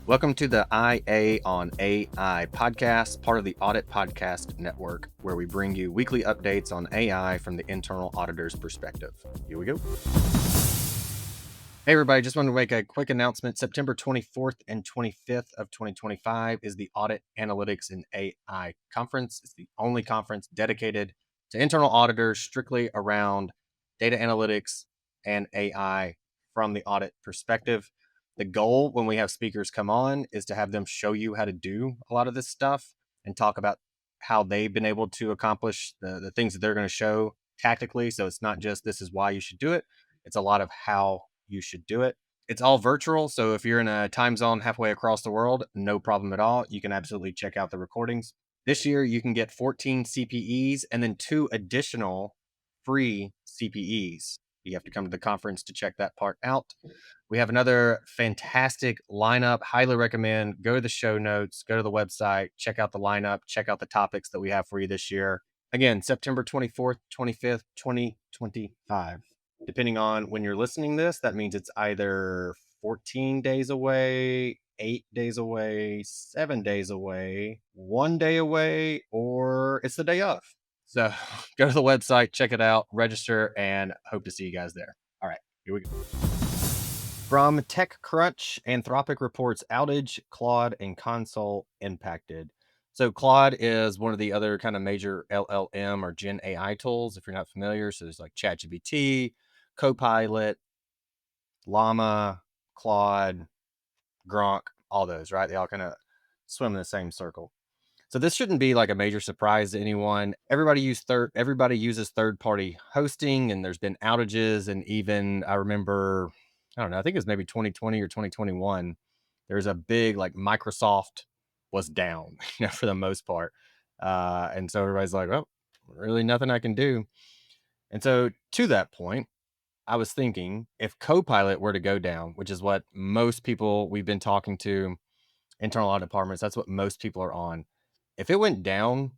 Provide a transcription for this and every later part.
Welcome to the IA on AI podcast, part of the Audit Podcast Network, where we bring you weekly updates on AI from the internal auditor's perspective. Here we go. Hey, everybody, just wanted to make a quick announcement. September 24th and 25th of 2025 is the Audit Analytics and AI Conference. It's the only conference dedicated to internal auditors strictly around data analytics and AI from the audit perspective. The goal when we have speakers come on is to have them show you how to do a lot of this stuff and talk about how they've been able to accomplish the things that they're going to show tactically. So it's not just this is why you should do it, it's a lot of how you should do it. It's all virtual. So if you're in a time zone halfway across the world, no problem at all. You can absolutely check out the recordings. This year, you can get 14 CPEs and then 2 additional free CPEs. You have to come to the conference to check that part out. We have another fantastic lineup. Highly recommend. Go to the show notes, go to the website, check out the lineup, check out the topics that we have for you this year. Again, September 24th, 25th, 2025. Depending on when you're listening this, that means it's either 14 days away, 8 days away, 7 days away, 1 day away, or it's the day of. So go to the website, check it out, register, and hope to see you guys there. All right, here we go. From TechCrunch, Anthropic reports outage, Claude and Console impacted. So Claude is one of the other kind of major LLM or Gen AI tools, if you're not familiar. So there's like ChatGPT, Copilot, Llama, Claude, Gronk, all those, right? They all kind of swim in the same circle. So this shouldn't be like a major surprise to anyone. Everybody uses third-party hosting, and there's been outages. And even I remember, I don't know, I think it was maybe 2020 or 2021. There's a big like Microsoft was down, for the most part. And so everybody's like, well, really nothing I can do. And so to that point, I was thinking if Copilot were to go down, which is what most people we've been talking to, internal audit departments, that's what most people are on. If it went down,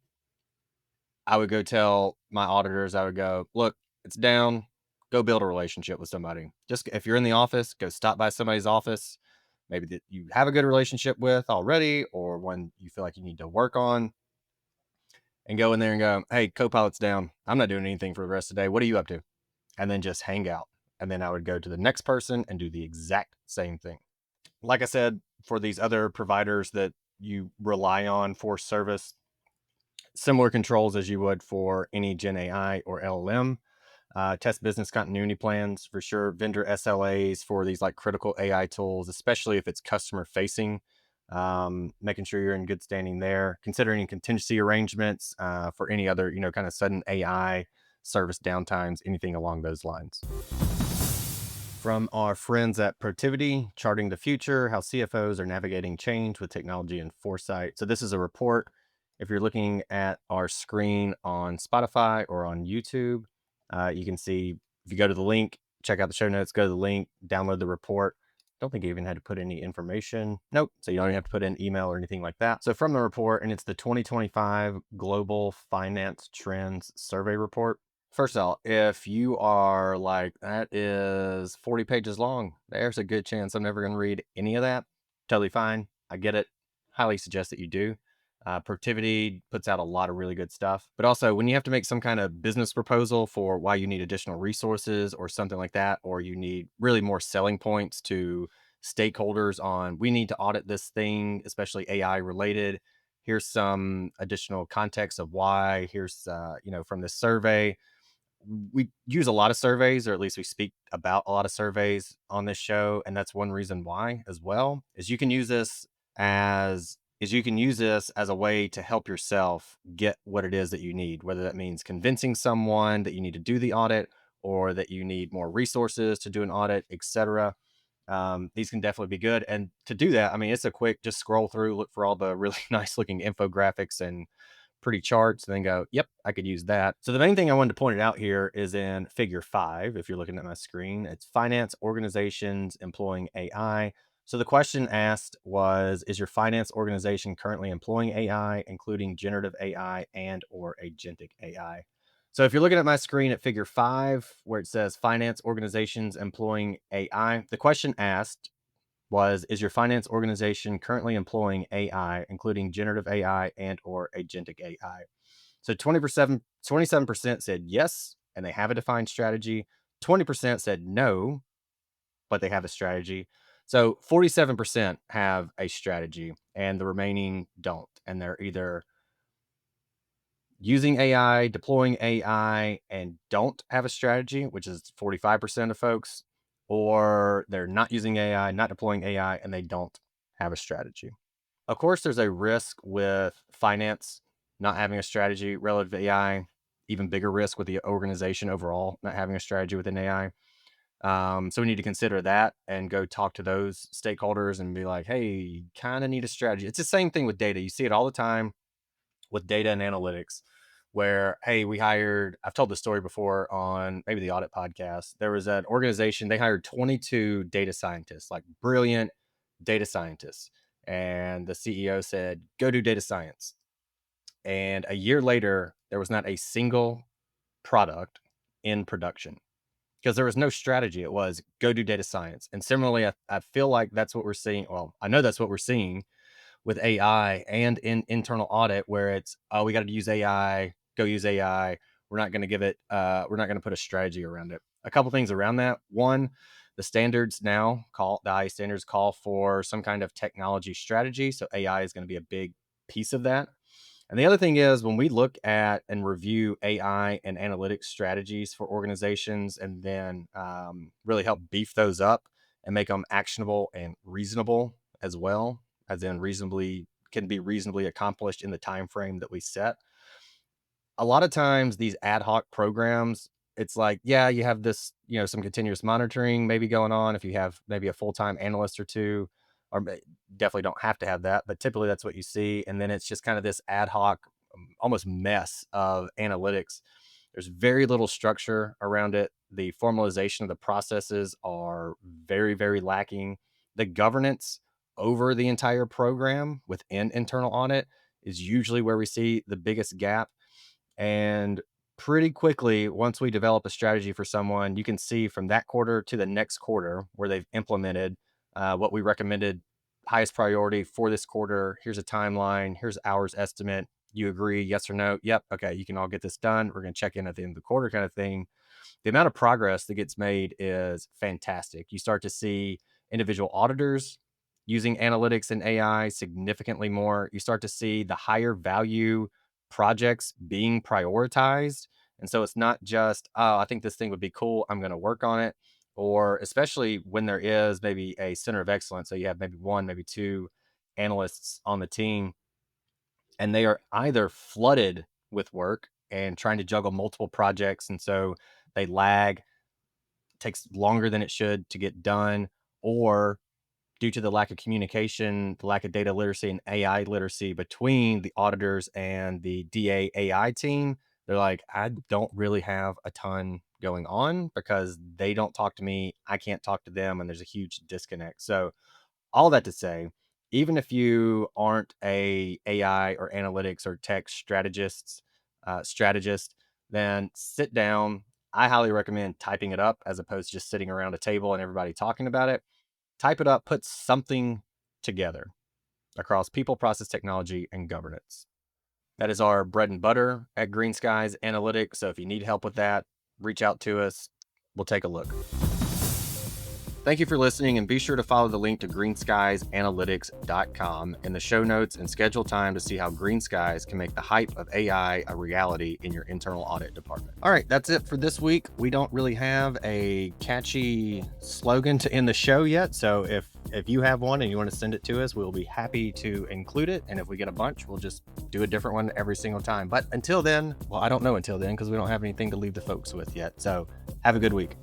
I would go tell my auditors, I would go, look, it's down. Go build a relationship with somebody. Just if you're in the office, go stop by somebody's office, maybe that you have a good relationship with already, or one you feel like you need to work on, and go in there and go, hey, Copilot's down. I'm not doing anything for the rest of the day. What are you up to? And then just hang out. And then I would go to the next person and do the exact same thing. Like I said, for these other providers that you rely on for service, similar controls as you would for any Gen AI or LLM. Test business continuity plans for sure. Vendor SLAs for these like critical AI tools, especially if it's customer facing. Making sure you're in good standing there. Considering contingency arrangements for any other, kind of sudden AI service downtimes, anything along those lines. From our friends at Protivity, charting the future, how CFOs are navigating change with technology and foresight. So this is a report. If you're looking at our screen on Spotify or on YouTube, you can see, if you go to the link, check out the show notes, go to the link, download the report. Don't think I even had to put any information. Nope. So you don't even have to put in email or anything like that. So from the report, and it's the 2025 Global Finance Trends Survey Report. First of all, if you are like, that is 40 pages long, there's a good chance I'm never going to read any of that. Totally fine. I get it. Highly suggest that you do. Protivity puts out a lot of really good stuff. But also, when you have to make some kind of business proposal for why you need additional resources or something like that, or you need really more selling points to stakeholders on, we need to audit this thing, especially AI related. Here's some additional context of why. Here's, from this survey. We use a lot of surveys, or at least we speak about a lot of surveys on this show, and that's one reason why as well, is you can use this as a way to help yourself get what it is that you need, whether that means convincing someone that you need to do the audit or that you need more resources to do an audit, etc. These can definitely be good. And to do that, I mean, it's a quick, just scroll through, look for all the really nice looking infographics and pretty charts, and then go, yep, I could use that. So the main thing I wanted to point it out here is in figure 5. If you're looking at my screen, it's finance organizations employing AI. So the question asked was, is your finance organization currently employing AI, including generative AI and or agentic AI? So if you're looking at my screen at figure 5, where it says finance organizations employing AI, the question asked, was, is your finance organization currently employing AI, including generative AI and or agentic AI? So 27% said yes, and they have a defined strategy. 20% said no, but they have a strategy. So 47% have a strategy, and the remaining don't. And they're either using AI, deploying AI, and don't have a strategy, which is 45% of folks, or they're not using AI, not deploying AI, and they don't have a strategy. Of course, there's a risk with finance not having a strategy relative to AI, even bigger risk with the organization overall not having a strategy within AI. So we need to consider that and go talk to those stakeholders and be like, hey, you kind of need a strategy. It's the same thing with data. You see it all the time with data and analytics where, hey, I've told this story before on maybe the Audit podcast. There was an organization, they hired 22 data scientists, like brilliant data scientists. And the CEO said, go do data science. And a year later, there was not a single product in production because there was no strategy. It was go do data science. And similarly, I feel like that's what we're seeing. Well, I know that's what we're seeing with AI and in internal audit, where it's, oh, we got to use AI, go use AI. We're not going to we're not going to put a strategy around it. A couple things around that. One, the IA standards call for some kind of technology strategy. So AI is going to be a big piece of that. And the other thing is when we look at and review AI and analytics strategies for organizations and then really help beef those up and make them actionable and reasonable as well, as in can be reasonably accomplished in the time frame that we set. A lot of times these ad hoc programs, it's like, yeah, you have this, some continuous monitoring maybe going on if you have maybe a full-time analyst or two, or definitely don't have to have that, but typically that's what you see. And then it's just kind of this ad hoc, almost mess of analytics. There's very little structure around it. The formalization of the processes are very, very lacking. The governance over the entire program within internal audit is usually where we see the biggest gap. And pretty quickly, once we develop a strategy for someone, you can see from that quarter to the next quarter where they've implemented what we recommended highest priority for this quarter. Here's a timeline. Here's hours estimate. You agree? Yes or no? Yep. Okay. You can all get this done. We're going to check in at the end of the quarter kind of thing. The amount of progress that gets made is fantastic. You start to see individual auditors using analytics and AI significantly more. You start to see the higher value projects being prioritized. And so it's not just, oh, I think this thing would be cool, I'm going to work on it. Or especially when there is maybe a center of excellence. So you have maybe one, maybe two analysts on the team, and they are either flooded with work and trying to juggle multiple projects. And so they lag, takes longer than it should to get done, or due to the lack of communication, the lack of data literacy and AI literacy between the auditors and the DA AI team, they're like, I don't really have a ton going on because they don't talk to me. I can't talk to them. And there's a huge disconnect. So all that to say, even if you aren't a AI or analytics or tech strategist, then sit down. I highly recommend typing it up as opposed to just sitting around a table and everybody talking about it. Type it up, put something together across people, process, technology, and governance. That is our bread and butter at Green Skies Analytics. So if you need help with that, reach out to us. We'll take a look. Thank you for listening, and be sure to follow the link to greenskiesanalytics.com in the show notes and schedule time to see how Green Skies can make the hype of AI a reality in your internal audit department. All right, that's it for this week. We don't really have a catchy slogan to end the show yet, so if you have one and you want to send it to us, we'll be happy to include it. And if we get a bunch, we'll just do a different one every single time. But until then, well, I don't know until then because we don't have anything to leave the folks with yet. So have a good week.